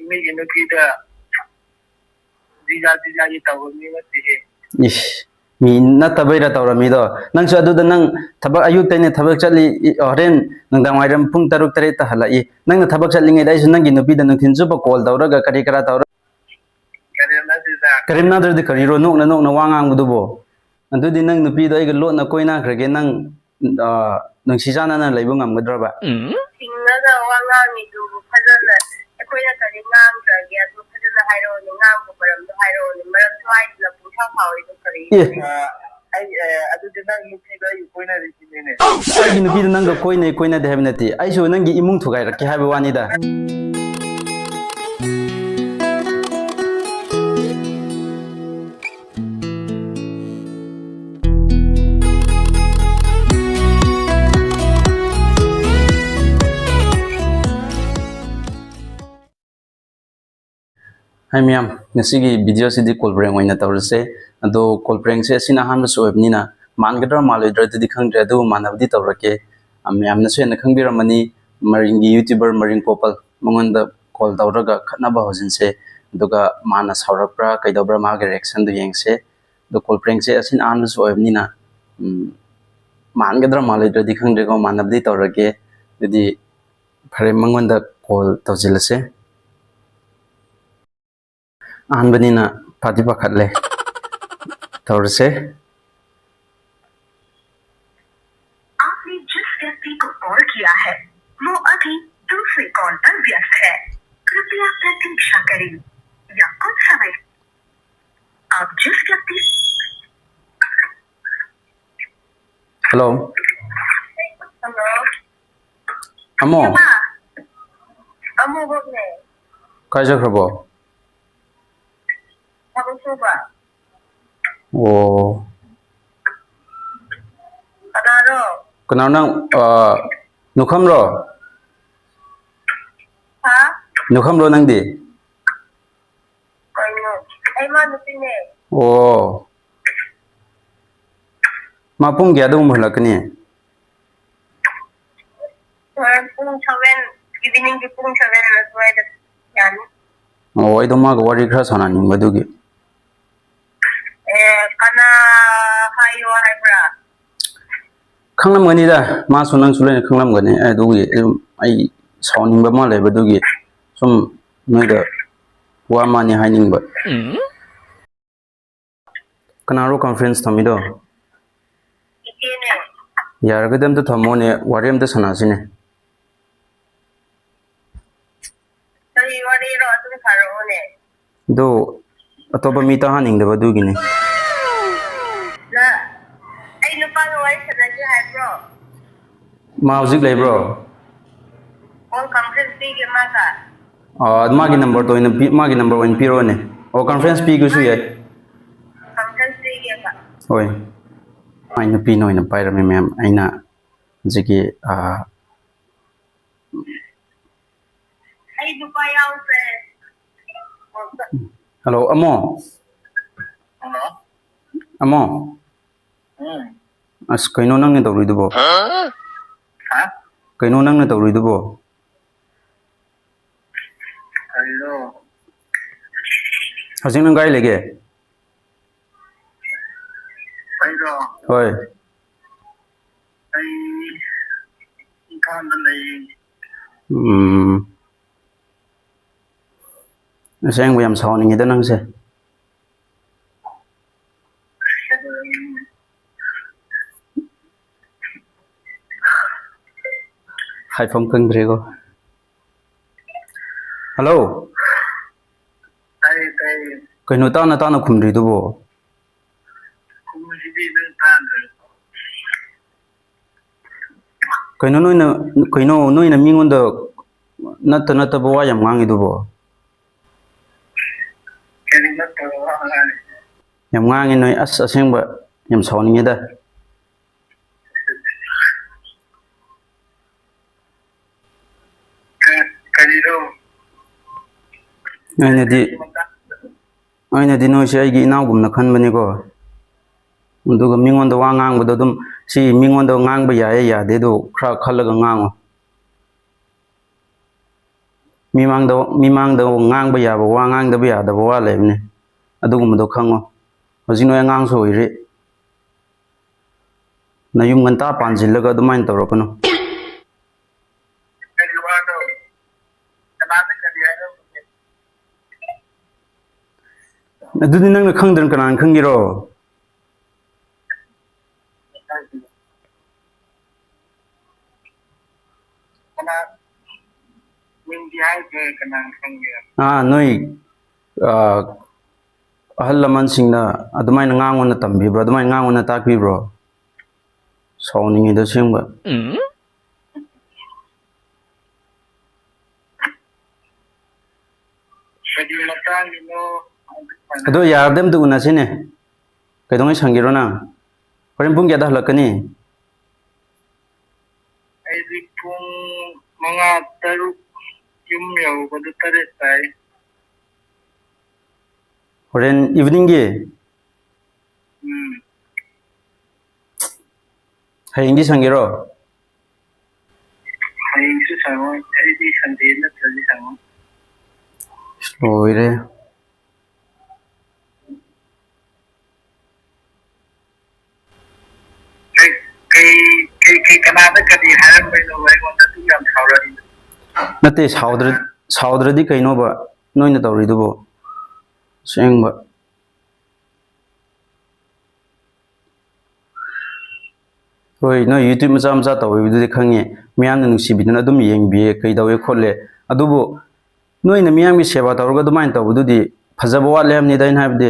ꯃꯤꯒꯤ ꯅꯨꯄꯤꯗ ꯖꯤꯖꯥꯒꯤ ꯇꯧꯕ ꯃꯤ ꯅꯠꯇꯦꯍꯦ Ish, mi natabayra tawramido. Nang sa aduda nang tabak ayuk tayo tabak chatli oren nang dangwairam pung taruk tarita halai. Nang tabak chatli ngay dahil nang ginupida nang tinso pa call tawra kari kara tawra. Karim na di kariro nuk na wangang budubo. Anto di nang nupida ay galo na koy na krage nang nang sisana na laibong am gadraba. Tingnaga wangang ito padala. Ako na kari ngang krage at padala hayro ni ngang ko param do hayro ni maram tuay na pusa pao ito kari. Ay aduda nang nupida ay koy na rin sinine. Ay ginupida nang koy na dehabi nati. Ay so nang imung thugay rakki habi wanida. Hi ma'am, ngasigi video si di call prank oina tawrase ado call prank se sina han so ebnina mangadra malodra di khangdra do manabdi tawrake ma'am na se na khangbiramani maringi youtuber maring popal mongonda call tawraga khatna ba hojin se duga mana saurakra kaidobra ma ge reaction du yengse do call prank se asin han so ebnina mangadra malodra di khangdra go manabdi tawrake di phare mongonda call tawjilase Anbanina pati pakhatle tawrse आपने जिस व्यक्ति को call किया है वो अभी दूसरे call पर व्यस्त है कृपया प्रतीक्षा करें या कुछ समय आप जिस व्यक्ति Hello Hello? Amo Amo bokne. kaja khrabo Ako suba. o Kanaro? kana nang nukhamro Ha? nang di Ano? Ay manupine. o mapung kya dum halakni Pung 7, evening ki pung 7 na suway da yan. o aido ma wari khra sana ning badugi Kana hayo haibra. khanglam gani da ma sunang sulai khanglam gani adugi ai sawning ba ma le badugi sum noida wa mani haining ba kanaro conference thamido Ikene. yargadam to thamone warem to sanasine Sabi wari ro atu karo ne. do atoba mita haning da badugi ne Na ay lupa no wari sa nagi haibro. ma hojik lebro All conference big maka. magi number to ina magi number 1 piro ne o conference pi gu su ye Conference big ka. oi aina pi no ina paira me mem aina jigi Ay lupa yaw se. hello amo Ano? amo as kaino nang ne tawri dubo Ha? kaino nang ne tawri dubo Hello. hajing nang gai lege Hello. oi Ay ikan na lay. aseng bu yam sawning ida nang se hai phong keng drego hello Tay kaino ta na khumri dubo kumusidi ng tanda. kaino noina mingonda natta bo wayam ngangi dubo Kaya na to ang yam ngangi noi as aseng ba yam sawning ida kanino. aina di no se aigi inaugumna khanbani ko duga mingonda wa ngangbado dum si mingonda ngangba yae yade do khra khalaga ngango ꯃꯤꯃꯥꯡꯗ ꯉꯥꯡꯕ ꯌꯥꯕ ꯋꯥ ꯉꯥꯡꯗꯕ ꯌꯥꯗꯕ ꯋꯥ ꯂꯩꯕꯅꯦ ꯑꯗꯨꯒꯨꯝꯕꯗꯣ ꯈꯪꯉꯣ ꯍꯧꯖꯤꯛ ꯅꯣꯏ ꯑꯉꯥꯡꯁꯨ ꯑꯣꯏꯔꯤ ꯅꯌꯨꯝ ꯉꯟꯇꯥ ꯄꯥꯟꯁꯤꯜꯂꯒ ꯑꯗꯨꯃꯥꯏꯅ ꯇꯧꯔꯛꯀꯅꯨ ꯑꯗꯨꯗꯤ ꯅꯪꯅ ꯈꯪꯗ꯭ꯔꯅ ꯀꯅꯥꯅ ꯈꯪꯒꯦꯔꯣ ꯅꯣꯏ ahal laman-singna adumaina ngangona tambibro adumaina ngangona takbibro sawningida singba ado yardem tu unasine kaidongai sangiro na horen pung kya da halakani ꯑꯩꯗꯤ ꯄꯨꯡ 5-6 ꯌꯨꯝ ꯌꯧꯕꯗ 8 ꯇꯥꯏ horen evening gi hayingi sangiro hayingsu sango ꯑꯩꯗꯤ ꯁꯟꯗꯦ ꯅꯠꯇ꯭ꯔꯗꯤ sango loire kanada kadi harambayno aigondda tu yam saurani nate saudradi kaino ba noina tawridubo sengba hoi no youtube macha macha tawibududi khange miyamna nungsibiduna adum yengbiye kaidawe kholle adubu noina miyamgi seba tawraga adumain tawbududi phajaba watle hamni dain habde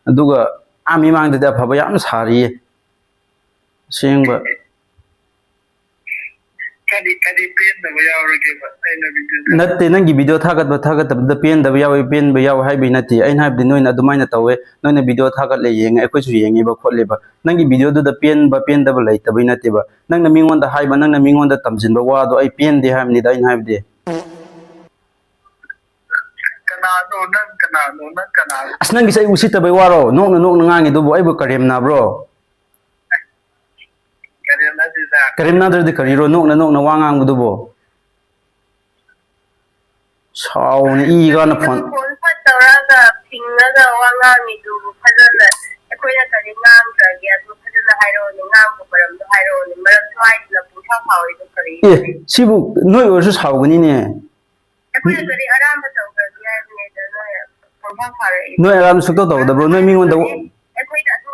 aduga ami mangda phaba yam sariye sengba kadi pen da yaurage ba aina video natte nangi video thagat da pen da yaw haibi nati aina habdi noina adumaina tawe noina video thagat le yeng ai koisu yengi ba kholle ba nangi video du da pen da ba lai tabai nati ba nangna mingon da haiba nangna mingon da tamjin ba wa do ai pen de hamni da aina habdi kana asnangi sai usita bai waro nok ngangi dubo ai ba karem na bro karim na de kariro nok na wangang dubo sauna i ga na phone tawraga pingaga wangangi du phajana akoina kadi ngang trage adu phajana hairo ni ngang ko param do hairo ni maram thai na putha phawi do kari sibu noi orsu saugani ne akoina kadi aram ba tawga ya ne da no putha phare noi aram su to da bro noi mingon da akoina adu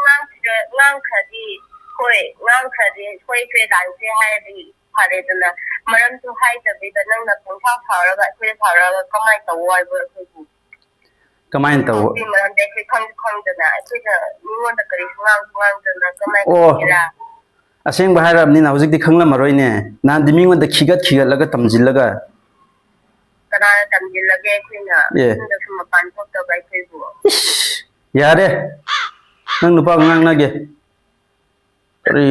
ngang khadi hoi ngang khadi hoi fe dan se hai bi phare dana maram tu hai da bi da nang na putha pharaga akoina pharaga kamai tawai ba ko kamain taw aseng bahar amni na hojik di khangla maroi ne na di mingon da khigat laga tamjil laga kana tamjil lage khina da suma pan thok ta bai khaibu yare nang nupa ngang na ge ari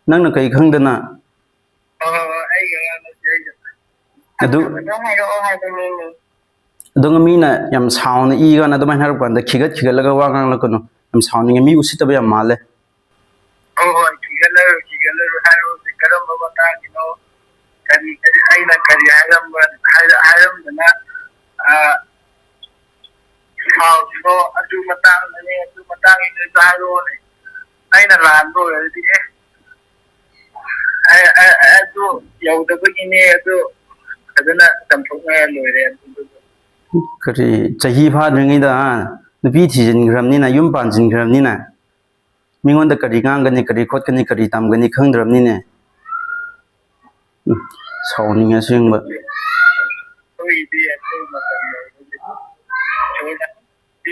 nang na kai khangdana ai ga na adu hairo hairo ne adong mina yam sauna i ga na domain harap kan da khigat laga wa ngang la kono yam sauna mi usita ba yam male khigat hairo karam ba ta kino kadi aina kadi haram dana so adu matang ni hairo ne aina rando di adu yauda begini adu adana tamthokna loire kari chahi pha dringi da nupi thijin gramni na yum panjin gramni na mingon da kari ngangani kari khotkani kari tamgani khangdramni ne sawning asengba oi di ate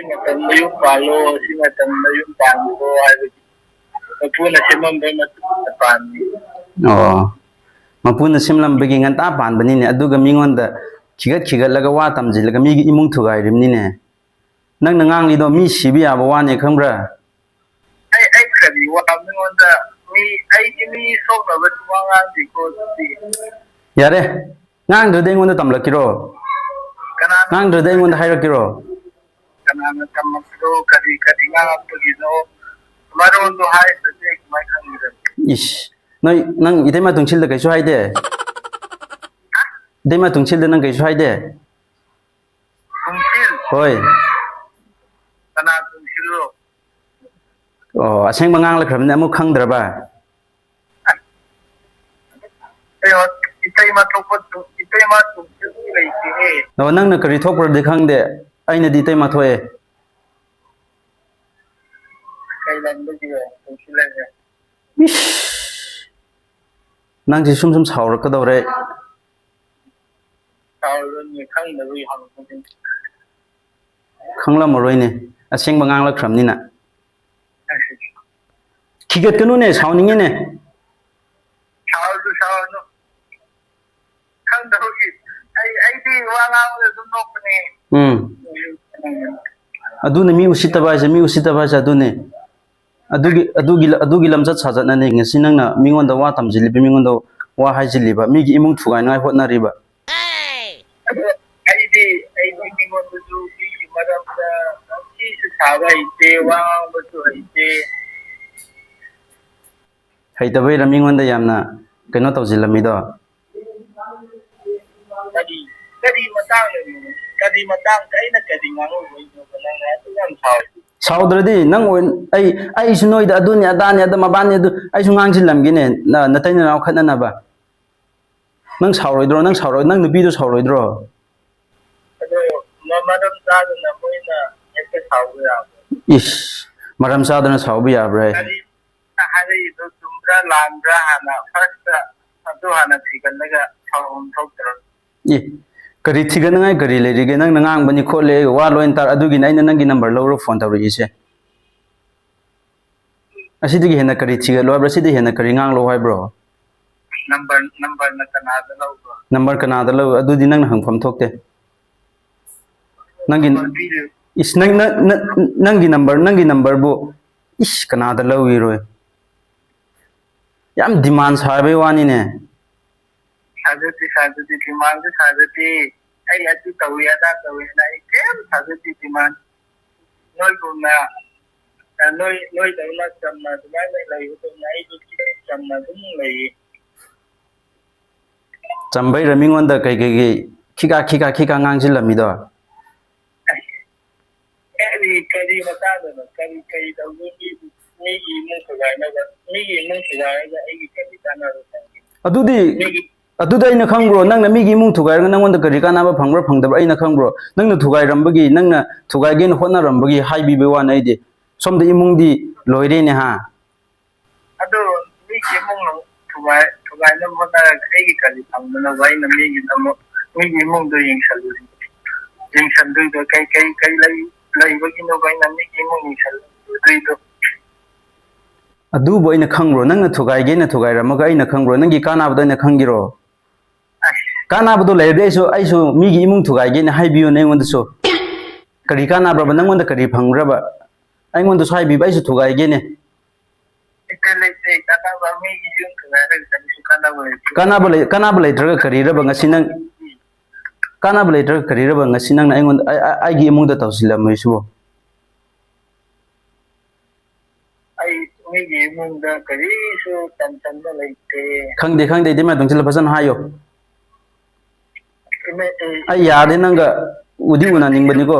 matan yum palo si matan yum pango ai puna simam ba matan mapuna simlam bagi nganta pan bani ne aduga mingon da khigat laga wa tamji laga mi imung thugai rimni ne nang nangang ni do mi sibi aba wa ne khambra ai khabi wa mingon da mi so ba ba wa ngang di ko di yare ngang de ngon da tamlakiro kana ngang de ngon da hairakiro kana na tamdo kadi ngang apgi no maron do hai se mai khang ish nang itema tungchil da kaisu haide ꯏꯇꯩꯃ ꯇꯨꯡꯁꯤꯜꯗ ꯅꯪ ꯀꯩꯁꯨ ꯍꯥꯏꯗꯦ ꯇꯨꯡꯁꯤꯜ ꯍꯣꯏ ꯀꯅꯥ ꯇꯨꯡꯁꯤꯜꯂꯣ ꯑꯣ ꯑꯁꯦꯡꯕ ꯉꯥꯡꯂꯛꯈ꯭ꯔꯕꯅꯤ ꯑꯃꯨꯛ ꯈꯪꯗ꯭ꯔꯕ ꯏꯇꯩꯃ ꯊꯣꯛꯄ ꯏꯇꯩꯃ ꯇꯨꯡꯁꯤꯜ ꯂꯩꯇꯦꯍꯦ ꯑꯣ ꯅꯪꯅ ꯀꯔꯤ ꯊꯣꯛꯄ꯭ꯔꯗꯤ ꯈꯪꯗꯦ ꯑꯩꯅꯗꯤ ꯏꯇꯩꯃ ꯊꯣꯛꯑꯦ kay ꯂꯝꯗꯒꯤꯔꯣ ꯇꯨꯡꯁꯤꯜꯂꯁꯦ ꯏꯁ ꯅꯪꯁꯦ ꯁꯨꯝ ꯁꯥꯎꯔꯛꯀꯗꯧꯔꯦ ꯁꯥꯎꯔꯅꯤ ꯈꯪꯗꯕꯒꯤ ꯍꯪꯉꯛꯄꯅꯤ ꯈꯪꯂꯝꯃꯔꯣꯏꯅꯦ ꯑꯁꯦꯡꯕ ꯉꯥꯡꯂꯛꯈ꯭ꯔꯕꯅꯤꯅ ꯈꯤꯒꯠꯀꯅꯨꯅꯦ ꯁꯥꯎꯅꯤꯡꯉꯦꯅꯦ ꯁꯥꯎꯔꯁꯨ ꯁꯥꯎꯔꯅꯨ ꯈꯪꯗꯕꯒꯤ ꯑꯩꯗꯤ ꯋꯥ ꯉꯥꯡꯕꯗ ꯑꯗꯨꯝ ꯅꯣꯛꯄꯅꯦ ꯑꯗꯨꯅꯦ ꯃꯤ ꯎꯁꯤꯠꯇꯕ ꯍꯥꯏꯁꯦ ꯑꯗꯨꯅꯦ ꯑꯗꯨꯒꯤ ꯂꯝꯆꯠ ꯁꯥꯖꯠꯅꯅꯦ ꯉꯁꯤ ꯅꯪꯅ ꯃꯤꯉꯣꯟꯗ ꯋꯥ ꯇꯝꯁꯤꯜꯂꯤꯕ ꯃꯤꯉꯣꯟꯗ ꯋꯥ ꯍꯥꯏꯖꯤꯜꯂꯤꯕ ꯃꯤꯒꯤ ꯏꯃꯨꯡ ꯊꯨꯒꯥꯏꯅꯉꯥꯏ ꯍꯣꯠꯅꯔꯤꯕ ꯑꯩꯗꯤ ꯃꯤꯉꯣꯟꯗꯁꯨ ꯃꯤꯒꯤ ꯃꯔꯝꯗ ꯉꯁꯤꯁꯨ ꯁꯥꯕ ꯍꯩꯇꯦ ꯋꯥ ꯉꯥꯡꯕꯁꯨ ꯍꯩꯇꯦ ꯍꯩꯇꯕꯩꯔ ꯃꯤꯉꯣꯟꯗ ꯌꯥꯝꯅ ꯀꯩꯅꯣ ꯇꯧꯁꯤꯜꯂꯝꯃꯤꯗꯣ kadi matang kaina kadi nganguloi nang ato yam sawi ꯁꯥꯎꯗ꯭ꯔꯗꯤ ꯅꯪ ꯑꯩꯁꯨ ꯅꯣꯏꯗ ꯑꯗꯨꯅꯤ ꯑꯗꯥꯅꯤ ꯑꯗ ꯃꯕꯥꯅꯤ ꯑꯗꯨ ꯑꯩꯁꯨ ꯉꯥꯡꯁꯤꯜꯂꯝꯒꯦꯅꯦ ꯅꯇꯩ ꯅꯅꯥꯎ ꯈꯠꯅꯅꯕ ꯅꯪ ꯁꯥꯎꯔꯣꯏꯗ꯭ꯔꯣ ꯅꯪ ꯅꯨꯄꯤꯗꯣ ꯁꯥꯎꯔꯣꯏꯗ꯭ꯔꯣ ꯑꯗꯣ ꯃꯔꯝ ꯆꯥꯗꯅ ꯃꯣꯏꯅ ꯍꯦꯛꯇ ꯁꯥꯎꯕ ꯌꯥꯕ ꯏꯁ ꯃꯔꯝ ꯆꯥꯗꯅ ꯁꯥꯎꯕ ꯌꯥꯕ꯭ꯔꯥ ꯍꯥꯏꯔꯛꯏꯗꯣ ꯆꯨꯝꯕ꯭ꯔꯥ ꯂꯥꯟꯕ꯭ꯔꯥ ꯍꯥꯟꯅ ꯐꯥꯔꯁꯇ ꯑꯗꯨ ꯍꯥꯟꯅ ꯊꯤꯒꯠꯂꯒ ꯁꯥꯎꯐꯝ ꯊꯣꯛꯇ꯭ꯔꯣ ꯏ ꯀꯔꯤ ꯊꯤꯒꯠꯅꯉꯥꯏ ꯀꯔꯤ ꯂꯩꯔꯤꯒꯦ ꯅꯪꯅ ꯉꯥꯡꯕꯅꯤ ꯈꯣꯠꯂꯦ ꯋꯥ ꯂꯣꯏꯅ ꯇꯥꯔ ꯑꯗꯨꯒꯤꯅꯤ ꯑꯩꯅ ꯅꯪꯒꯤ ꯅꯝꯕꯔ ꯂꯧꯔꯒ ꯐꯣꯟ ꯇꯧꯔꯛꯏꯁꯦ ꯑꯁꯤꯗꯒꯤ ꯍꯦꯟꯅ ꯀꯔꯤ ꯊꯤꯒꯠꯂꯣ ꯍꯥꯏꯕ꯭ꯔꯥ ꯑꯁꯤꯗꯒꯤ ꯍꯦꯟꯅ ꯀꯔꯤ ꯉꯥꯡꯂꯣ ꯍꯥꯏꯕ꯭ꯔꯣ ꯅꯝꯕꯔꯅ ꯀꯅꯥꯗ ꯂꯧꯕ꯭ꯔꯣ ꯅꯝꯕꯔ ꯀꯅꯥꯗ ꯂꯧ ꯑꯗꯨꯗꯤ ꯅꯪꯅ ꯍꯪꯐꯝ ꯊꯣꯛꯇꯦ ꯅꯪꯒꯤ ꯅꯝꯕꯔꯕꯨ ꯏꯁ ꯀꯅꯥꯗ ꯂꯧꯏꯔꯣꯏ ꯌꯥꯝ ꯗꯤꯃꯥꯟ ꯁꯥꯕꯩ ꯋꯥꯅꯤꯅꯦ साजती डिमांड साजती आई अति तवियादा तवियादा आई केम साजती डिमांड नोई दौला चमना दुमाई में लई तो नाई जो चमना दुम लई चंबई रमिंगोंद कई खिका nganjilamido kadi matado kadi dawgi migi mun sugaina migi mun sugaina ai kadi kana ꯑꯗꯨꯗꯤ ꯑꯩꯅ ꯈꯪꯕ꯭ꯔꯣ ꯅꯪꯅ ꯃꯤꯒꯤ ꯏꯃꯨꯡ ꯊꯨꯒꯥꯏꯔꯒ ꯅꯪꯉꯣꯟꯗ ꯀꯔꯤ ꯀꯥꯟꯅꯕ ꯐꯪꯕ꯭ꯔꯥ ꯐꯪꯗꯕ꯭ꯔꯥ ꯑꯩꯅ ꯈꯪꯕ꯭ꯔꯣ ꯅꯪꯅ ꯊꯨꯒꯥꯏꯔꯝꯕꯒꯤ ꯅꯪꯅ ꯊꯨꯒꯥꯏꯒꯦꯅ ꯍꯣꯠꯅꯔꯝꯕꯒꯤ ꯍꯥꯏꯕꯤꯕ ꯋꯥꯅꯤ ꯑꯩꯗꯤ ꯁꯣꯝꯗ ꯏꯃꯨꯡꯗꯤ ꯂꯣꯏꯔꯦꯅꯦ ꯍꯥ ꯑꯗꯣ ꯃꯤꯒꯤ ꯏꯃꯨꯡ ꯊꯨꯒꯥꯏꯅꯕ ꯍꯣꯠꯅꯔꯒ ꯑꯩꯒꯤ ꯀꯔꯤ ꯐꯪꯗꯅꯕ ꯑꯩꯅ ꯃꯤꯒꯤ ꯏꯃꯨꯡꯗꯣ ꯌꯦꯡꯁꯜꯂꯨꯏꯗꯣ ꯀꯩ ꯂꯩꯕꯒꯤꯅꯣꯕ ꯑꯩꯅ ꯃꯤꯒꯤ ꯏꯃꯨꯡ ꯌꯦꯡꯁꯜꯂꯨꯏꯗꯣ ꯑꯗꯨꯕꯨ ꯑꯩꯅ ꯈꯪꯕ꯭ꯔꯣ ꯅꯪꯅ ꯊꯨꯒꯥꯏꯒꯦꯅ ꯊꯨꯒꯥꯏꯔꯝꯃꯒ ꯑꯩꯅ ꯈꯪꯕ꯭ꯔꯣ ꯅꯪꯒꯤ ꯀꯥꯟꯅꯕꯗꯣ ꯑꯩꯅ ꯈꯪꯒꯤꯔꯣ ꯀꯥꯟꯅꯕꯗꯣ ꯂꯩꯔꯗꯤ ꯑꯩꯁꯨ ꯃꯤꯒꯤ ꯏꯃꯨꯡ ꯊꯨꯒꯥꯏꯒꯦꯅ ꯍꯥꯏꯕꯤꯌꯨꯅꯦ ꯑꯩꯉꯣꯟꯗꯁꯨ ꯀꯔꯤ ꯀꯥꯟꯅꯕ꯭ꯔꯕ ꯅꯪꯉꯣꯟꯗ ꯀꯔꯤ ꯐꯪꯕ꯭ꯔꯕ ꯑꯩꯉꯣꯟꯗꯁꯨ ꯍꯥꯏꯕꯤꯕ ꯑꯩꯁꯨ ꯊꯨꯒꯥꯏꯒꯦꯅꯦ ꯀꯥꯟꯅꯕ ꯂꯩꯇ꯭ꯔꯒ ꯀꯔꯤꯔꯕ ꯉꯁꯤ ꯅꯪ ꯀꯥꯟꯅꯕ ꯂꯩꯇ꯭ꯔꯒ ꯀꯔꯤꯔꯕ ꯉꯁꯤ ꯅꯪꯅ ꯑꯩꯉꯣꯟꯗ ꯑꯩꯒꯤ ꯏꯃꯨꯡꯗ ꯇꯧꯁꯤꯜꯂꯝꯃꯤꯁꯤꯕꯣ ꯃꯤꯒꯤ ꯏꯃꯨꯡꯗ ꯀꯔꯤꯁꯨ ꯇꯝꯁꯟꯕ ꯂꯩꯇꯦ ꯈꯪꯗꯦ ꯏꯗꯤꯃ ꯇꯨꯡꯁꯤꯜꯂ ꯐꯖꯅ ꯍꯥꯏꯌꯣ ꯑꯩ ꯌꯥꯔꯗꯤ ꯅꯪꯒ ꯎꯗꯤ ꯎꯅꯅꯤꯡꯕꯅꯤꯀꯣ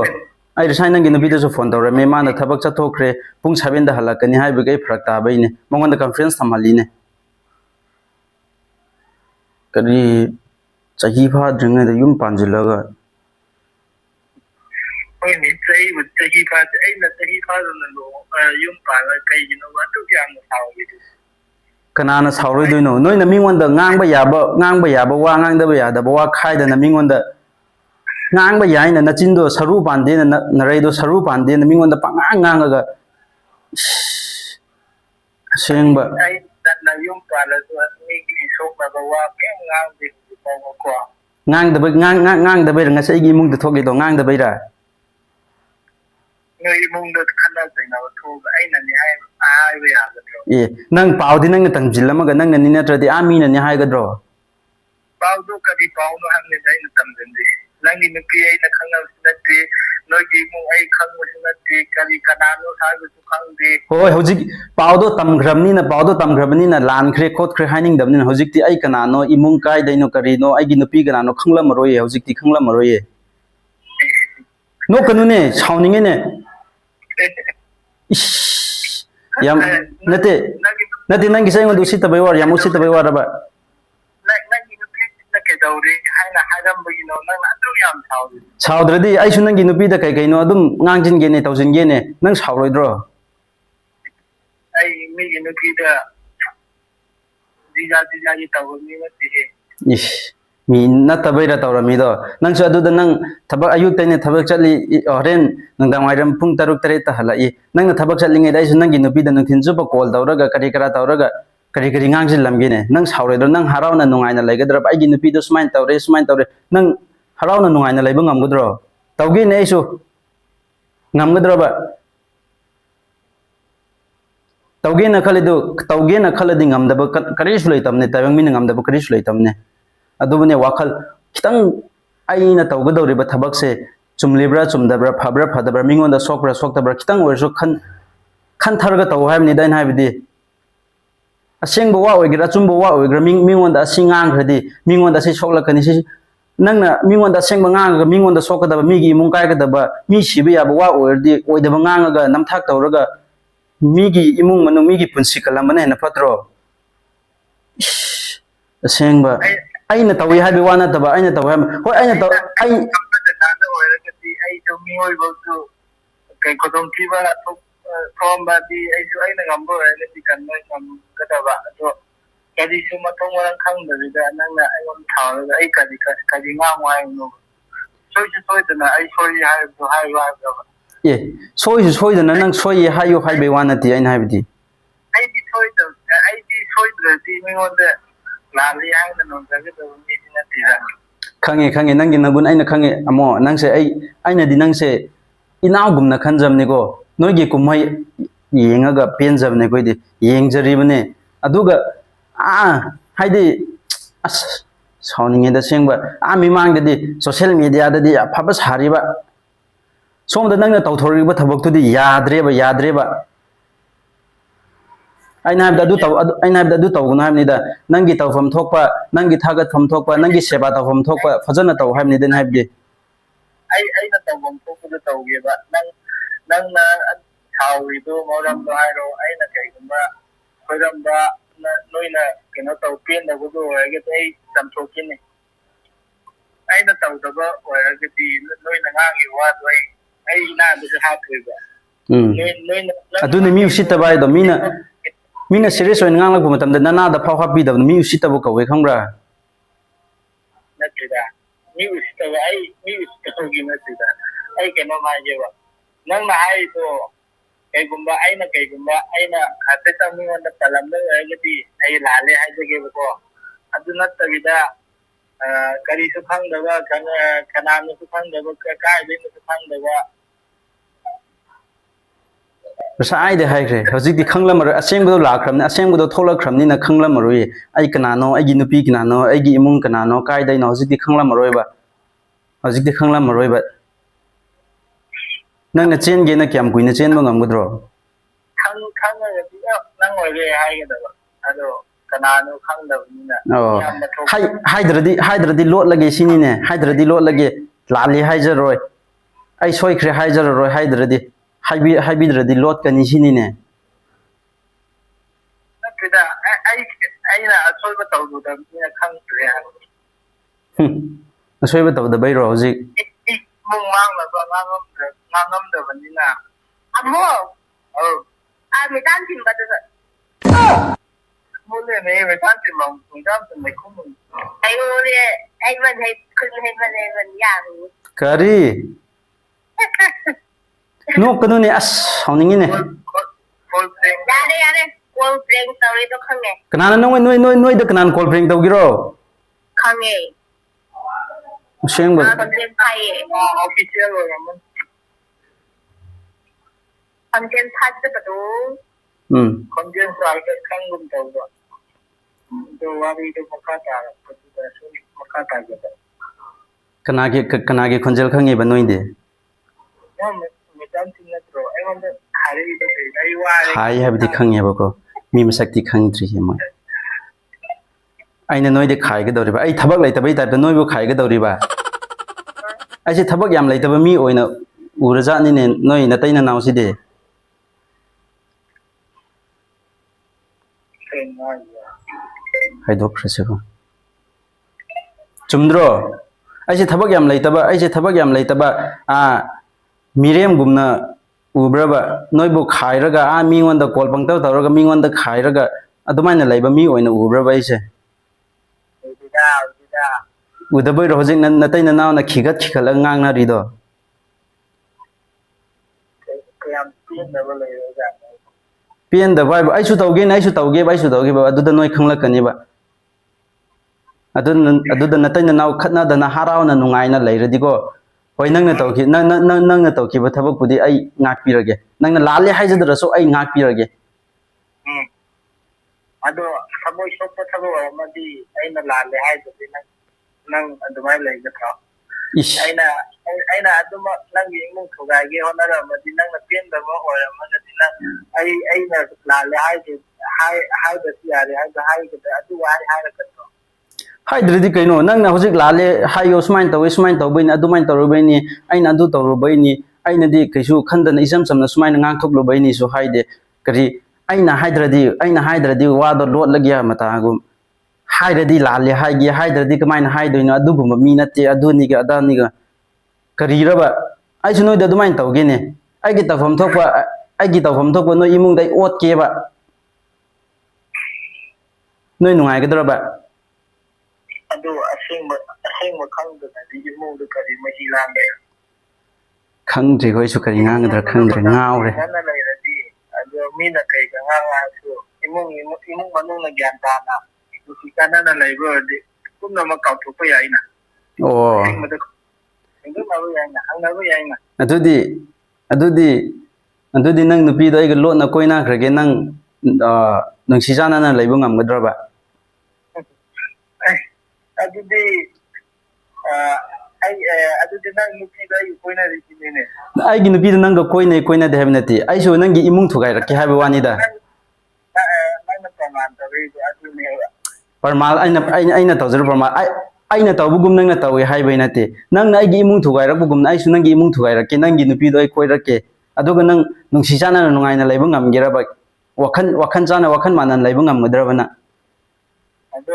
ꯑꯩ ꯉꯁꯥꯏ ꯅꯪꯒꯤ ꯅꯨꯄꯤꯗꯁꯨ ꯐꯣꯟ ꯇꯧꯔꯝꯃꯦ ꯃꯥꯅ ꯊꯕꯛ ꯆꯠꯊꯣꯛꯈ꯭ꯔꯦ ꯄꯨꯡ 7ꯗ ꯍꯜꯂꯛꯀꯅꯤ ꯍꯥꯏꯕꯒꯤ ꯑꯩ ꯐꯔꯛ ꯇꯥꯕꯩꯅꯦ ꯃꯉꯣꯟꯗ ꯀꯟꯐꯔꯦꯟꯁ ꯊꯝꯍꯜꯂꯤꯅꯦ ꯀꯔꯤ ꯆꯍꯤ ꯐꯥꯗ꯭ꯔꯤꯉꯩꯗ ꯌꯨꯝ ꯄꯥꯟꯁꯤꯜꯂꯒ ꯍꯣꯏꯅꯦ ꯆꯍꯤ ꯐꯥꯗ꯭ꯔꯤ ꯑꯩꯅ ꯆꯍꯤ ꯐꯥꯗꯅ ꯌꯨꯝ ꯄꯥꯜꯂꯒ ꯀꯩꯒꯤꯅꯣ ꯑꯗꯨꯛ ꯌꯥꯝꯅ ꯁꯥꯎꯔꯤꯗꯨ ꯀꯅꯥꯅ ꯁꯥꯎꯔꯣꯏꯗꯣꯏꯅꯣ ꯅꯣꯏꯅ ꯃꯤꯉꯣꯟꯗ ꯉꯥꯡꯕ ꯌꯥꯕ ꯋꯥ ꯉꯥꯡꯗꯕ ꯌꯥꯗꯕ ꯋꯥ ꯈꯥꯏꯗꯅ ꯃꯤꯉꯣꯟꯗ ꯉꯥꯡꯕ ꯌꯥꯏꯅ ꯅꯆꯤꯟꯗꯣ ꯁꯔꯨ ꯄꯥꯟꯗꯦꯅ ꯅꯔꯩꯗꯣ ꯁꯔꯨ ꯄꯥꯟꯗꯦꯅ ꯃꯤꯉꯣꯟꯗ ꯄꯪꯉꯥꯡ ꯉꯥꯡꯉꯒ ꯑꯁꯦꯡꯕ ꯑꯩꯅ ꯌꯨꯝ ꯄꯥꯜꯂꯁꯨ ꯃꯤꯒꯤ ꯁꯣꯛꯅꯕ ꯋꯥ ꯀꯩꯝ ꯉꯥꯡꯗꯦ ꯍꯧꯖꯤꯛꯐꯥꯎꯕꯀꯣ ꯉꯥꯡꯗꯕꯩꯔ ꯉꯁꯤ ꯑꯩꯒꯤ ꯏꯃꯨꯡꯗ ꯊꯣꯛꯂꯤꯗꯣ ꯉꯥꯡꯗꯕꯩꯔ ꯅꯣꯏ ꯏꯃꯨꯡꯗ ꯈꯟꯅ ꯆꯩꯅꯕ ꯊꯣꯛꯑꯒ ꯑꯩꯅꯅꯦ ꯍꯥꯏꯕ ꯌꯥꯒꯗ꯭ꯔꯣ ꯅꯪ ꯄꯥꯎꯗꯤ ꯅꯪꯅ ꯇꯝꯁꯤꯜꯂꯝꯃꯒ ꯅꯪꯅꯅꯤ ꯅꯠꯇ꯭ꯔꯗꯤ ꯃꯤꯅꯅꯤ ꯍꯥꯏꯒꯗ꯭ꯔꯣ ꯄꯥꯎꯗꯣ ꯀꯔꯤ ꯄꯥꯎꯅꯣ ꯍꯪꯉꯤꯗ ꯑꯩꯅ ꯇꯝꯁꯤꯟꯗꯦ ꯅꯪꯒꯤ ꯅꯨꯄꯤ ꯑꯩꯅ ꯈꯪꯅꯕꯁꯨ ꯅꯠꯇꯦ ꯅꯣꯏꯒꯤ ꯏꯃꯨꯡ ꯑꯩ ꯈꯪꯕꯁꯨ ꯅꯠꯇꯦ ꯀꯔꯤ ꯀꯅꯥꯅꯣ ꯍꯥꯏꯕꯁꯨ ꯈꯪꯗꯦ ꯍꯣꯏ ꯍꯧꯖꯤꯛ ꯄꯥꯎꯗꯣ ꯇꯝꯈ꯭ꯔꯕꯅꯤꯅ ꯂꯥꯟꯈ꯭ꯔꯦ ꯈꯣꯠꯈ꯭ꯔꯦ ꯍꯥꯏꯅꯤꯡꯗꯕꯅꯤꯅ ꯍꯧꯖꯤꯛꯇꯤ ꯑꯩ ꯀꯅꯥꯅꯣ ꯏꯃꯨꯡ ꯀꯥꯏꯗꯩꯅꯣ ꯀꯔꯤꯅꯣ ꯑꯩꯒꯤ ꯅꯨꯄꯤ ꯀꯅꯥꯅꯣ ꯈꯪꯂꯝꯃꯔꯣꯏꯌꯦ ꯍꯧꯖꯤꯛꯇꯤ ꯈꯪꯂꯝꯃꯔꯣꯏꯌꯦ ꯅꯣꯛꯀꯅꯨꯅꯦ ꯁꯥꯎꯅꯤꯡꯉꯦꯅꯦ 이씨, 야, 나한테 난기 사용한 도 시타 배워, 야무 시타 배워라봐. 사우드라디, 아이 순난 기 누비다 가이가이노 아둠 낭진 게네 타우신 게네 난 사우로이드로. 아이 미기 누비다 디자이 타우니 맞지? 이씨. mi na tabaira tawramido nangsu aduda nang thabak ayuk taine thabak chatli horen nangdang wairam pung taruk tare ta halai nang thabak chatlinge dai su nangi nupi da nang thinju ba call tawraga kari kara tawraga kari kari ngangjil lamgine nang sauraido nang harauna nungaina laigadra ai gi nupi do smain tawre nang harauna nungaina laiba ngamgudro tawgi ne isu ngamgudro ba tawge na khaladi ngamdaba karisu laitamne tawang min ngamdaba karisu laitamne अदुबने वाखल खितंग आइना तौगदौरिबा थबकसे चुमलिब्रा चुमदब्रा फब्रा फदब्रा मिंगोंदा सोकब्रा सोक्तब्रा खितंग ओरसो खनथरगा तौ हायबनि दाइन हायबदि असेंबो वा ओइग्रा चुमबो वा ओइग्रा मिंगोंदा सिंगांग्रदि मिंगोंदा से सोकलकनि से नंगना मिंगोंदा सेंबा ngangaga मिंगोंदा सोकदबा मिगी इमुंग कायगदबा मी सिबि याबो वा ओइरदि ओइदबा ngangaga नमथाक तौरगा मिगी इमुंग मनु मिगी पुंसि कलमने न फत्रो असेंबा aina tawi habi wana taba aina tawi hoi aina taw ai ai to mi hoi bo to kai ko dong ki ba to from ba di ai su aina ngambo ai ni kan mai ngam ka da ba to kadi su ma tong wang khang da nang na ai on thao ai kadi nga wai no soi da na ai soi hai to hai wa da ba ye soi da nang soi hayu hai be wana ti aina habi di ai di soi da di mi on da खांगे नंगी नगुन आइना खांगे अमो नंगसे आइना दि नंगसे इनागुमना खनजमनेगो नोइगे कुमय येंगागा पेनजबने कोइदि येंगजरिबने अदुगा हाइदि अस साउनिंगे द सेंगबा मिमांगदि सोशल मीडिया ददि अफबा सारिबा सोमदा नंगना तौथोरिबा थबक्तुदि याद्रेबा aina adu tawguna hamnida nangi tawfam thokpa nangi thagat pham thokpa nangi seba tawfam thokpa fajana taw hamni den habde na tawfam thokpa da tawge ba nang na thawi do moram do hairo aina kai gumba khoram ba noina keno taw pen da go do ai ai tam thokin ne aina taw da ba ora ge ti noina ngangi wa do ai na du ha thoi ba noina adu ne mi usita bai do mina serious oin ngang lagbu matam da nana da phau happy da mi usita bo kawe khangra natida mi usita gi natida ai keno ma je ba nang na ai to kai gumba aina khate ta mi wanda talam da ai gati ai lale hai ge ko adu natida kari su khang da ba kana su khang da ba kai de su khang da ba Rasai de haigre hojik di khanglamar asengbo lakhramne asengbo tholakramni na khanglamaroi ai kanano ai gi nupi kanano ai gi imung kanano kai dai no hojik di khanglamaroi ba hojik di khanglamaroi ba nang na chen ge na kyam kuina chen ba ngamgudro khang ga di nang oi ge hai ge da ado kanano khangdabni na haidradi lot lage sini ne haidradi lot lage lali haijaroi ai soikhre haijaroi haidradi हाइबिद्रदि लोट कनि सिनिने नपिदा आइना असोइबा तौदुदा बिना खंत्रे असोइबा तौदा बैरो हजि मुंग मांगला ngam da banina amo me tan tim ba da mo le me tan tim mong ngam da me khum ai o le ai ban kun yang kari no kanu ne as hauningi ne yare call prank tawi to khange kanana noi da kanana call prank tawgiro khange seng ba official oramon content thad da to content sa khangum tawba do wari do makata da su makata ga kanage khonjal khange ba noi de ꯃꯦꯗꯥꯝꯁꯤꯡ ꯅꯠꯇ꯭ꯔꯣ ꯑꯩꯉꯣꯟꯗ ꯍꯥꯏꯔꯛꯏꯗꯣ ꯀꯩꯅꯣ ꯑꯩ ꯋꯥꯔꯦ ꯍꯥꯏ ꯍꯥꯏꯕꯗꯤ ꯈꯪꯉꯦꯕꯀꯣ ꯃꯤ ꯃꯁꯛꯇꯤ ꯈꯪꯗ꯭ꯔꯤꯌꯦ ꯃꯣꯏ ꯑꯩꯅ ꯅꯣꯏꯗꯤ ꯈꯥꯏꯒꯗꯧꯔꯤꯕ ꯑꯩ ꯊꯕꯛ ꯂꯩꯇꯕꯩ ꯇꯥꯏꯞꯇ ꯅꯣꯏꯕꯨ ꯈꯥꯏꯒꯗꯧꯔꯤꯕ ꯑꯩꯁꯦ ꯊꯕꯛ ꯌꯥꯝ ꯂꯩꯇꯕ ꯃꯤ ꯑꯣꯏꯅ ꯎꯔꯖꯥꯠꯅꯤꯅꯦ ꯅꯣꯏ ꯅꯇꯩ ꯅꯅꯥꯎꯁꯤꯗꯤ ꯍꯥꯏꯗꯣꯛꯈ꯭ꯔꯁꯤꯀꯣ ꯆꯨꯝꯗ꯭ꯔꯣ ꯑꯩꯁꯦ ꯊꯕꯛ ꯌꯥꯝ ꯂꯩꯇꯕ ꯃꯤꯔꯦꯝꯒꯨꯝꯅ ꯎꯕ꯭ꯔꯕ ꯅꯣꯏꯕꯨ ꯈꯥꯏꯔꯒ ꯃꯤꯉꯣꯟꯗ ꯀꯣꯜ ꯄꯪꯇꯧ ꯇꯧꯔꯒ ꯃꯤꯉꯣꯟꯗ ꯈꯥꯏꯔꯒ ꯑꯗꯨꯃꯥꯏꯅ ꯂꯩꯕ ꯃꯤ ꯑꯣꯏꯅ ꯎꯕ꯭ꯔꯕ ꯑꯩꯁꯦ ꯎꯗꯕꯩꯔꯣ ꯍꯧꯖꯤꯛ ꯅꯇꯩ ꯅꯅꯥꯎꯅ ꯈꯤꯒꯠꯂꯒ ꯉꯥꯡꯅꯔꯤꯗꯣ ꯀꯌꯥꯝ ꯄꯦꯟꯗꯕ ꯂꯩꯔꯖꯥꯠꯅꯣ ꯄꯦꯟꯗꯕ ꯍꯥꯏꯕ ꯑꯩꯁꯨ ꯇꯧꯒꯦꯕ ꯑꯗꯨꯗ ꯅꯣꯏ ꯈꯪꯂꯛꯀꯅꯤꯕ ꯑꯗꯨꯗ ꯅꯇꯩ ꯅꯅꯥꯎ ꯈꯠꯅꯗꯅ ꯍꯔꯥꯎꯅ ꯅꯨꯡꯉꯥꯏꯅ ꯂꯩꯔꯗꯤꯀோ ꯍꯣꯏ ꯅꯪꯅ ꯇꯧꯈꯤꯕ ꯊꯕꯛꯄꯨꯗꯤ ꯑꯩ ꯉꯥꯛꯄꯤꯔꯒꯦ ꯅꯪꯅ ꯂꯥꯜꯂꯦ ꯍꯥꯏꯖꯗ꯭ꯔꯁꯨ ꯑꯩ ꯉꯥꯛꯄꯤꯔꯒꯦ ꯑꯗꯣ ꯊꯃꯣꯏ ꯁꯣꯛꯄ ꯊꯕꯛ ꯑꯣꯏꯔꯝꯃꯗꯤ ꯑꯩꯅ ꯂꯥꯜꯂꯦ ꯍꯥꯏꯗꯨꯗꯤ ꯅꯪ ꯑꯗꯨꯃꯥꯏꯅ ꯂꯩꯒꯗ꯭ꯔꯣ ꯑꯩꯅ ꯑꯗꯨꯃꯛ ꯅꯪꯒꯤ ꯏꯃꯨꯡ ꯊꯨꯒꯥꯏꯒꯦ ꯍꯣꯠꯅꯔꯝꯃꯗꯤ ꯅꯪꯅ ꯄꯦꯟꯗꯕ ꯑꯣꯏꯔꯝꯃꯒꯗꯤ ꯅꯪ ꯑꯩꯅ ꯂꯥꯜꯂꯦ ꯍꯥꯏꯕꯁꯨ ꯌꯥꯔꯦ ꯍꯥꯏꯒꯗ꯭ꯔꯥ ꯑꯗꯨ ꯍꯥꯏꯔꯛꯀꯗ꯭ꯔꯣ ꯍꯥꯏꯗ꯭ꯔꯗꯤ ꯀꯩꯅꯣ ꯅꯪꯅ ꯍꯧꯖꯤꯛ ꯂꯥꯜꯂꯦ ꯍꯥꯏꯌꯣ ꯁꯨꯃꯥꯏꯅ ꯇꯧꯋꯤ ꯁꯨꯃꯥꯏꯅ ꯇꯧꯕꯩꯅꯤ ꯑꯗꯨꯃꯥꯏꯅ ꯇꯧꯔꯨꯕꯩꯅꯤ ꯑꯩꯅ ꯑꯗꯨ ꯇꯧꯔꯨꯕꯩꯅꯤ ꯑꯩꯅꯗꯤ ꯀꯩꯁꯨ ꯈꯟꯗꯅ ꯏꯆꯝ ꯆꯝꯅ ꯁꯨꯃꯥꯏꯅ ꯉꯥꯡꯊꯣꯛꯂꯨꯕꯩꯅꯤꯁꯨ ꯍꯥꯏꯗꯦ ꯀꯔꯤ ꯑꯩꯅ ꯍꯥꯏꯗ꯭ꯔꯗꯤ ꯋꯥꯗꯣ ꯂꯣꯠꯂꯒꯦ ꯃꯇꯥꯒꯨꯝ ꯍꯥꯏꯔꯗꯤ ꯂꯥꯜꯂꯦ ꯍꯥꯏꯒꯦ ꯍꯥꯏꯗ꯭ꯔꯗꯤ ꯀꯃꯥꯏꯅ ꯍꯥꯏꯗꯣꯏꯅꯣ ꯑꯗꯨꯒꯨꯝꯕ ꯃꯤ ꯅꯠꯇꯦ ꯑꯗꯨꯅꯤꯒ ꯑꯗꯥꯅꯤꯒ ꯀꯔꯤꯔꯕ ꯑꯩꯁꯨ ꯅꯣꯏꯗ ꯑꯗꯨꯃꯥꯏꯅ ꯇꯧꯒꯦꯅꯦ ꯑꯩꯒꯤ ꯇꯧꯐꯝ ꯊꯣꯛꯄ ꯅꯣꯏ ꯏꯃꯨꯡꯗ ꯑꯩ ꯑꯣꯠꯀꯦꯕ ꯅꯣꯏ ꯅꯨꯡꯉꯥꯏꯒꯗ꯭ꯔꯕ ꯑꯗꯨ ꯑꯁꯦꯡꯕ ꯈꯪꯗꯅꯗꯤ ꯏꯃꯨꯡꯗ ꯀꯔꯤ ꯃꯍꯤ ꯂꯥꯡꯒꯦ ꯈꯪꯗ꯭ꯔꯦꯀꯣ ꯑꯩꯁꯨ ꯀꯔꯤ ꯉꯥꯡꯒꯗ꯭ꯔꯥ ꯈꯪꯗ꯭ꯔꯦ ꯉꯥꯎꯔꯦ ꯂꯩꯔꯗꯤ ꯑꯗꯣ ꯃꯤꯅ ꯀꯩꯒ ꯉꯥꯡꯉꯁꯨ ꯏꯃꯨꯡ ꯃꯅꯨꯡꯅ ꯒ꯭ꯌꯥꯟ ꯇꯥꯅ ꯅꯨꯡꯁꯤ ꯆꯥꯟꯅꯅ ꯂꯩꯕ ꯑꯣꯏꯔꯗꯤ ꯄꯨꯝꯅꯃꯛ ꯀꯥꯎꯊꯣꯛꯄ ꯌꯥꯏꯅ ꯑꯣ ꯁꯦꯡꯗꯣꯛꯅꯕ ꯌꯥꯏꯅ ꯍꯪꯅꯕ ꯌꯥꯏꯅ ꯑꯗꯨꯗꯤ ꯅꯪ ꯅꯨꯄꯤꯗꯣ ꯑꯩꯒ ꯂꯣꯠꯅ ꯀꯣꯏꯅꯈ꯭ꯔꯒꯦ ꯅꯪ ꯅꯨꯡꯁꯤ ꯆꯥꯟꯅꯅ ꯂꯩꯕ ꯉꯝꯒꯗ꯭ꯔꯕ ꯑꯗꯨꯗꯤ ꯑꯗꯨꯗꯤ ꯅꯪ ꯅꯨꯄꯤꯗꯣ ꯑꯩꯒ ꯀꯣꯏꯅꯔꯤꯁꯤꯅꯤꯅꯦ ꯑꯩꯒꯤ ꯅꯨꯄꯤꯗꯣ ꯅꯪꯒ ꯀꯣꯏꯅꯗꯦ ꯍꯥꯏꯕ ꯅꯠꯇꯦ ꯑꯩꯁꯨ ꯅꯪꯒꯤ ꯏꯃꯨꯡ ꯊꯨꯒꯥꯏꯔꯛꯀꯦ ꯍꯥꯏꯕ ꯋꯥꯅꯤꯗ ꯅꯪꯅ ꯄ꯭ꯔꯃꯥꯟ ꯇꯧꯔꯤꯗꯣ ꯑꯗꯨꯅꯦꯕ ꯄꯔꯃꯥꯟ ꯑꯩꯅ ꯇꯧꯖꯔꯨꯕ ꯄꯔꯃꯥꯟ ꯑꯩꯅ ꯇꯧꯕꯒꯨꯝ ꯅꯪꯅ ꯇꯧꯋꯦ ꯍꯥꯏꯕꯩ ꯅꯠꯇꯦ ꯅꯪꯅ ꯑꯩꯒꯤ ꯏꯃꯨꯡ ꯊꯨꯒꯥꯏꯔꯛꯄꯒꯨꯝꯅ ꯑꯩꯁꯨ ꯅꯪꯒꯤ ꯏꯃꯨꯡ ꯊꯨꯒꯥꯏꯔꯛꯀꯦ ꯅꯪꯒꯤ ꯅꯨꯄꯤꯗꯣ ꯑꯩ ꯀꯣꯏꯔꯛꯀꯦ ꯑꯗꯨꯒ ꯅꯪ ꯅꯨꯡꯁꯤ ꯆꯥꯟꯅꯅ ꯅꯨꯡꯉꯥꯏꯅ ꯂꯩꯕ ꯉꯝꯒꯦꯔꯕ ꯋꯥꯈꯜ ꯃꯥꯟꯅꯅ ꯂꯩꯕ ꯉꯝꯒꯗ꯭ꯔꯕꯅ ꯑꯗꯣ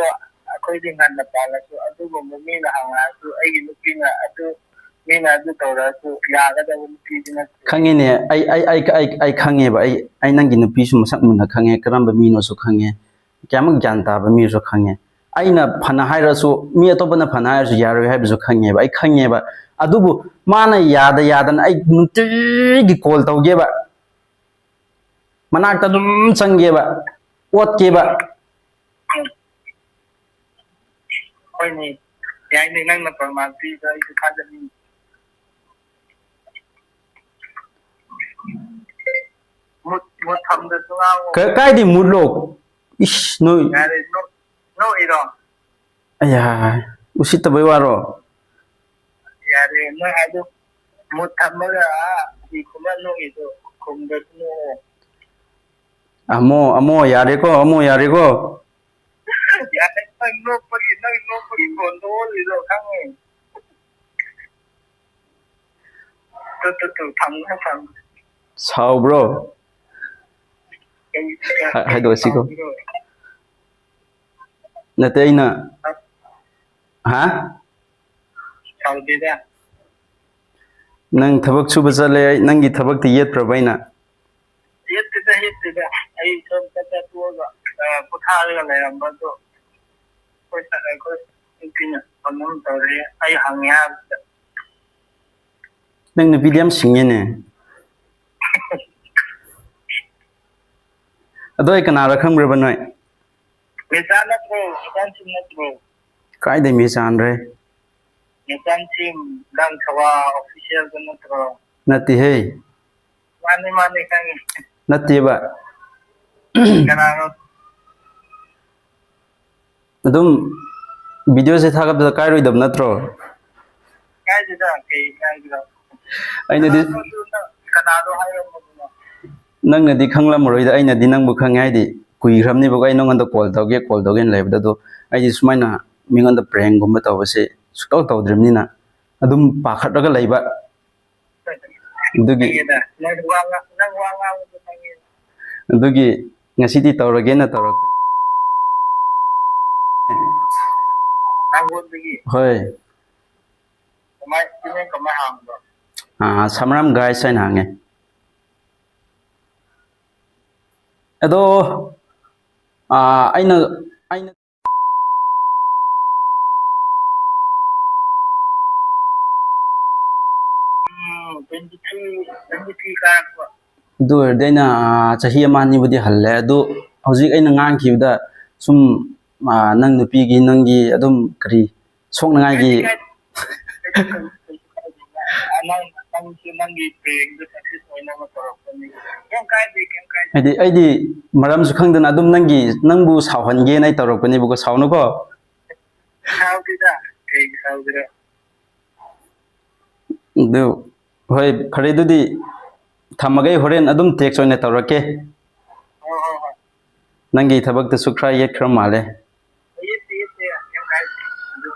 ꯑꯩꯈꯣꯏꯗꯤ ꯉꯟꯅ ꯄꯥꯜꯂꯁꯨ ꯑꯗꯨꯒꯨꯝꯕ ꯃꯤꯅ ꯍꯪꯉꯛꯑꯁꯨ ꯑꯩꯒꯤ ꯅꯨꯄꯤꯅ ꯃꯤꯅ ꯑꯗꯨ ꯇꯧꯔꯛꯑꯁꯨ ꯌꯥꯒꯗꯕ ꯅꯨꯄꯤꯗꯤ ꯅꯠꯇꯦ ꯈꯪꯉꯤꯅꯦ ꯑꯩ ꯈꯪꯉꯦꯕ ꯑꯩ ꯅꯪꯒꯤ ꯅꯨꯄꯤꯁꯨ ꯃꯁꯛ ꯃꯨꯟꯅ ꯈꯪꯉꯦ ꯀꯔꯝꯕ ꯃꯤꯅꯣꯁꯨ ꯈꯪꯉꯦ ꯀꯌꯥꯃꯨꯛ ꯒ꯭ꯌꯥꯟ ꯇꯥꯕ ꯃꯤꯁꯨ ꯈꯪꯉꯦ ꯑꯩꯅ ꯐꯅ ꯍꯥꯏꯔꯁꯨ ꯃꯤ ꯑꯇꯣꯞꯄꯅ ꯐꯅ ꯍꯥꯏꯔꯁꯨ ꯌꯥꯔꯣꯏ ꯍꯥꯏꯕꯁꯨ ꯈꯪꯉꯦꯕ ꯑꯩ ꯈꯪꯉꯦꯕ ꯑꯗꯨꯕꯨ ꯃꯥꯅ ꯌꯥꯗꯅ ꯑꯩ ꯅꯨꯡꯇꯤꯒꯤ ꯀꯣꯜ ꯇꯧꯒꯦꯕ ꯃꯅꯥꯛꯇ ꯑꯗꯨꯝ ꯆꯪꯒꯦꯕ ꯑꯣꯠꯀꯦꯕ ꯍꯣꯏꯅꯦ ꯌꯥꯏꯅꯦ ꯅꯪꯅ ꯄ꯭ꯔꯃꯥꯟ ꯄꯤꯕ ꯑꯩꯁꯨ ꯊꯥꯖꯅꯤꯡꯉꯤ ꯊꯝꯗꯁꯨ ꯉꯥꯡꯉꯣ ꯀꯥꯏꯗꯤ ꯃꯨꯠꯂꯣ ꯏꯁ ꯅꯣꯏ ꯌꯥꯔꯦ ꯅꯣꯛꯏꯔꯣ ꯑꯌꯥ ꯎꯁꯤꯠꯇꯕꯩ ꯋꯥꯔꯣ ꯌꯥꯔꯦ ꯅꯣꯏ ꯑꯗꯨ ꯃꯨꯠ ꯊꯝꯃꯒ ꯈꯨꯃꯟ ꯅꯣꯛꯏꯗꯣ ꯈꯨꯝꯗꯁꯨ ꯅꯣꯛꯑꯣ ꯑꯃꯣ ꯌꯥꯔꯦꯀꯣ ꯌꯥꯔꯦ ꯅꯪ ꯅꯣꯛꯄꯒꯤ ꯐꯣꯟꯗꯣ ꯑꯣꯜꯂꯤꯗꯣ ꯈꯪꯉꯦ ꯊꯝꯈ꯭ꯔꯣ ꯁꯥꯎꯕ꯭ꯔꯣ ꯍꯥꯏꯗꯣꯛꯑꯁꯤꯀꯣ ꯅꯠꯇꯦ ꯑꯩꯅ ꯍꯥ ꯁꯥꯎꯗꯦꯗ ꯅꯪ ꯊꯕꯛ ꯁꯨꯕ ꯆꯠꯂꯦ ꯅꯪꯒꯤ ꯊꯕꯛꯇꯤ ꯌꯦꯠꯄ꯭ꯔꯕ ꯑꯩꯅ ꯌꯦꯠꯇꯦꯗ ꯑꯩ ꯁꯣꯝ ꯆꯠꯊꯣꯛꯑꯒ ꯄꯣꯊꯥꯔꯒ ꯂꯩꯔꯝꯕꯗꯣ ꯑꯩꯈꯣꯏ ꯅꯨꯄꯤꯅ ꯐꯣꯟ ꯇꯧꯔꯦ ꯑꯩ ꯍꯪꯉꯦ ꯍꯥꯏꯕꯗ ꯅꯪ ꯅꯨꯄꯤꯗꯤ ꯌꯥꯝ ꯁꯤꯡꯉꯦꯅꯦ ꯑꯗꯣ ꯑꯩ ꯀꯅꯥꯔ ꯈꯪꯕ꯭ꯔꯕ ꯅꯣꯏ ꯃꯦꯆꯥꯟ ꯅꯠꯇ꯭ꯔꯣ ꯃꯦꯆꯥꯟꯁꯤꯡ ꯅꯠꯇ꯭ꯔꯣ ꯀꯥꯏꯗꯩ ꯃꯦꯆꯥꯟꯔꯦ ꯃꯦꯆꯥꯟꯁꯤꯡ ꯅꯪ ꯊꯋꯥ ꯑꯣꯐꯤꯁꯤꯌꯦꯜꯗ ꯅꯠꯇ꯭ꯔꯣ ꯅꯠꯇꯦꯍꯦ ꯃꯥꯅꯦ ꯈꯪꯉꯦ ꯅꯠꯇꯦꯕ ꯀꯅꯥꯅꯣ ꯑꯗꯨꯝ ꯚꯤꯗꯤꯑꯣꯁꯦ ꯊꯥꯒꯠꯄꯗ ꯀꯥꯏꯔꯣꯏꯗꯕ ꯅꯠꯇ꯭ꯔꯣ ꯀꯥꯏꯗꯦꯗ ꯀꯩ ꯀꯥꯏꯒꯦꯔꯣ ꯑꯩꯅꯗꯤ ꯀꯅꯥꯗꯣ ꯍꯥꯏꯔꯝꯕꯗꯨꯅꯣ ꯅꯪꯅꯗꯤ ꯈꯪꯂꯝꯃꯔꯣꯏꯗ ꯑꯩꯅꯗꯤ ꯅꯪꯕꯨ ꯈꯪꯉꯦ ꯍꯥꯏꯗꯤ ꯀꯨꯏꯈ꯭ꯔꯕꯅꯦꯕꯀꯣ ꯑꯩ ꯅꯉꯣꯟꯗ ꯀꯣꯜ ꯇꯧꯒꯦꯅ ꯂꯩꯕꯗ ꯑꯗꯣ ꯑꯩꯗꯤ ꯁꯨꯃꯥꯏꯅ ꯃꯤꯉꯣꯟꯗ ꯄ꯭ꯔꯦꯡꯒꯨꯝꯕ ꯇꯧꯕꯁꯦ ꯁꯨꯛꯇꯧ ꯇꯧꯗ꯭ꯔꯤꯕꯅꯤꯅ ꯑꯗꯨꯝ ꯄꯥꯈꯠꯂꯒ ꯂꯩꯕ ꯑꯗꯨꯒꯤ ꯅꯪ ꯋꯥ ꯉꯥꯡꯕꯗꯣ ꯈꯪꯉꯦ ꯑꯗꯨꯒꯤ ꯉꯁꯤꯗꯤ ꯇꯧꯔꯒꯦꯅ ꯇꯧꯔꯛꯄ ꯅꯪꯉꯣꯟꯗꯒꯤ ꯍꯣꯏ ꯀꯃꯥꯏ ꯍꯥꯡꯕ꯭ꯔꯣ ꯁꯝꯔꯥꯝ ꯒꯥꯏꯁ ꯍꯥꯏꯅ ꯍꯪꯉꯦ ꯑꯗꯣ ꯑꯩꯅ 23 ꯀꯥꯔꯛꯄ ꯑꯗꯨ ꯑꯣꯏꯔꯗꯤ ꯑꯩꯅ ꯆꯍꯤ ꯑꯃ ꯑꯅꯤꯕꯨꯗꯤ ꯍꯜꯂꯦ ꯑꯗꯨ ꯍꯧꯖꯤꯛ ꯑꯩꯅ ꯉꯥꯡꯈꯤꯕꯗ ꯁꯨꯝ ꯅꯪ ꯅꯨꯄꯤꯒꯤ ꯅꯪꯒꯤ ꯑꯗꯨꯝ ꯀꯔꯤ ꯁꯣꯛꯅꯉꯥꯏꯒꯤ ꯅꯪꯒꯤ ꯄ꯭ꯔꯦꯡꯗꯣ ꯁꯛꯁꯦꯁ ꯑꯣꯏꯅꯕ ꯇꯧꯔꯛꯄꯅꯤ ꯀꯩꯝ ꯀꯥꯏꯗꯦ ꯍꯥꯏꯗꯤ ꯑꯩꯗꯤ ꯃꯔꯝꯁꯨ ꯈꯪꯗꯅ ꯑꯗꯨꯝ ꯅꯪꯕꯨ ꯁꯥꯎꯍꯟꯒꯦꯅ ꯑꯩ ꯇꯧꯔꯛꯄꯅꯦꯕꯀꯣ ꯁꯥꯎꯅꯨꯀꯣ ꯁꯥꯎꯗꯦꯗ ꯀꯩꯒꯤ ꯁꯥꯎꯗ꯭ꯔꯦ ꯑꯗꯨ ꯍꯣꯏ ꯐꯔꯦ ꯑꯗꯨꯗꯤ ꯊꯝꯃꯒꯦ ꯍꯣꯔꯦꯟ ꯑꯗꯨꯝ ꯇꯦꯛꯁ ꯑꯣꯏꯅ ꯇꯧꯔꯛꯀꯦ ꯍꯣꯏ ꯅꯪꯒꯤ ꯊꯕꯛꯇꯁꯨ ꯈꯔ ꯌꯦꯠꯈ꯭ꯔ ꯃꯥꯜꯂꯦ ꯌꯦꯠꯇꯦ ꯀꯩꯝ ꯀꯥꯏꯗꯦ ꯑꯗꯨ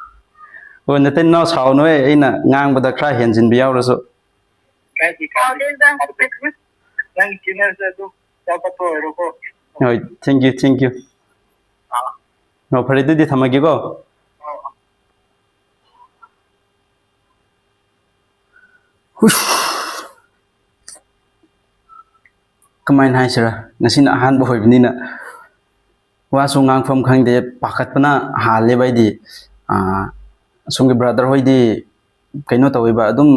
ꯍꯣꯏ ꯅꯇꯩ ꯅꯅꯥꯎ ꯁꯥꯎꯅꯨꯍꯦ ꯑꯩꯅ ꯉꯥꯡꯕꯗ ꯈꯔ ꯍꯦꯟꯖꯤꯟꯕ ꯌꯥꯎꯔꯁꯨ ꯀꯥꯏꯗꯦ ꯅꯪꯒꯤ ꯆꯦꯅꯦꯜꯁꯦ ꯑꯗꯨꯝ ꯆꯥꯎꯈꯠꯄ ꯑꯣꯏꯔꯣꯀꯣ ꯍꯣꯏ ꯊꯦꯡꯛ ꯌꯨ ꯍꯣꯏ ꯐꯔꯦ ꯑꯗꯨꯗꯤ ꯊꯝꯃꯒꯦꯀꯣ ꯀꯃꯥꯏꯅ ꯍꯥꯏꯁꯤꯔꯥ ꯉꯁꯤꯅ ꯑꯍꯥꯟꯕ ꯑꯣꯏꯕꯅꯤꯅ ꯋꯥꯁꯨ ꯉꯥꯡꯐꯝ ꯈꯪꯗꯦ ꯄꯥꯈꯠꯄꯅ ꯍꯥꯜꯂꯦꯕ ꯑꯩꯗꯤ ꯑꯁꯣꯝꯒꯤ ꯕ꯭ꯔꯗꯔ ꯍꯣꯏꯗꯤ ꯀꯩꯅꯣ ꯇꯧꯋꯦꯕ ꯑꯗꯨꯝ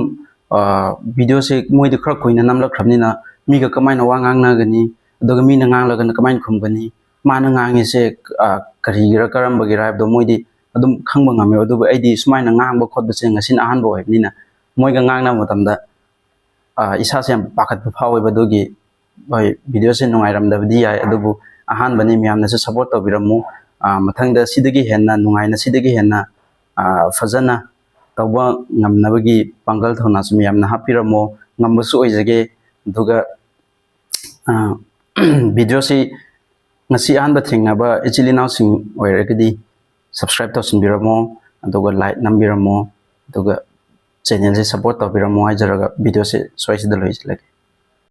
ꯚꯤꯗꯤꯑꯣꯁꯦ ꯃꯣꯏꯗꯤ ꯈꯔ ꯀꯨꯏꯅ ꯅꯝꯂꯛꯈ꯭ꯔꯕꯅꯤꯅ ꯃꯤꯒ ꯀꯃꯥꯏꯅ ꯋꯥ ꯉꯥꯡꯅꯒꯅꯤ ꯑꯗꯨꯒ ꯃꯤꯅ ꯉꯥꯡꯂꯒꯅ ꯀꯃꯥꯏꯅ ꯈꯨꯝꯒꯅꯤ ꯃꯥꯅ ꯉꯥꯡꯉꯤꯁꯦ ꯀꯔꯤꯒꯤꯔ ꯀꯔꯝꯕꯒꯤꯔ ꯍꯥꯏꯕꯗꯣ ꯃꯣꯏꯗꯤ ꯑꯗꯨꯝ ꯈꯪꯕ ꯉꯝꯃꯦꯕ ꯑꯗꯨꯕꯨ ꯑꯩꯗꯤ ꯁꯨꯃꯥꯏꯅ ꯉꯥꯡꯕ ꯈꯣꯠꯄꯁꯦ ꯉꯁꯤꯅ ꯑꯍꯥꯟꯕ ꯑꯣꯏꯕꯅꯤನ ꯃꯣꯏꯒ ꯉꯥꯡꯅꯕ ꯃꯇꯝꯗ ꯏꯁꯥꯁꯦ ꯌꯥꯝ ꯄꯥꯈꯠꯄ ꯐꯥꯎꯋꯦꯕ ꯑꯗꯨꯒꯤ ꯍꯣꯏ ꯚꯤꯗꯤꯑꯣꯁꯦ ꯅꯨꯡꯉꯥꯏꯔꯝꯗꯕꯗꯤ ꯌꯥꯏ ꯑꯗꯨꯕꯨ ꯑꯍꯥꯟꯕꯅꯤ ꯃꯌꯥꯝꯅꯁꯨ ꯁꯄꯣꯔꯠ ꯇꯧꯕꯤꯔꯝꯃꯨ ꯃꯊꯪꯗ ꯁꯤꯗꯒꯤ ꯍꯦꯟꯅ ꯅꯨꯡꯉꯥꯏꯅ ꯁꯤꯗꯒꯤ ꯍꯦꯟꯅ ꯐꯖꯅ ꯇꯧꯕ ꯉꯝꯅꯕꯒꯤ ꯄꯥꯡꯒꯜ ꯊꯧꯅꯥꯁꯨ ꯃꯌꯥꯝꯅ ꯍꯥꯞꯄꯤꯔꯝꯃꯣ ꯉꯝꯕꯁꯨ ꯑꯣꯏꯖꯒꯦ ꯑꯗꯨꯒ ꯚꯤꯗꯤꯑꯣꯁꯤ ngasi ahanba thingnaba ichili nausing oiragadi subscribe tawsinbiramo aduga like nambiramo aduga channel se support tawbiramo haijaraga video se soisida loislage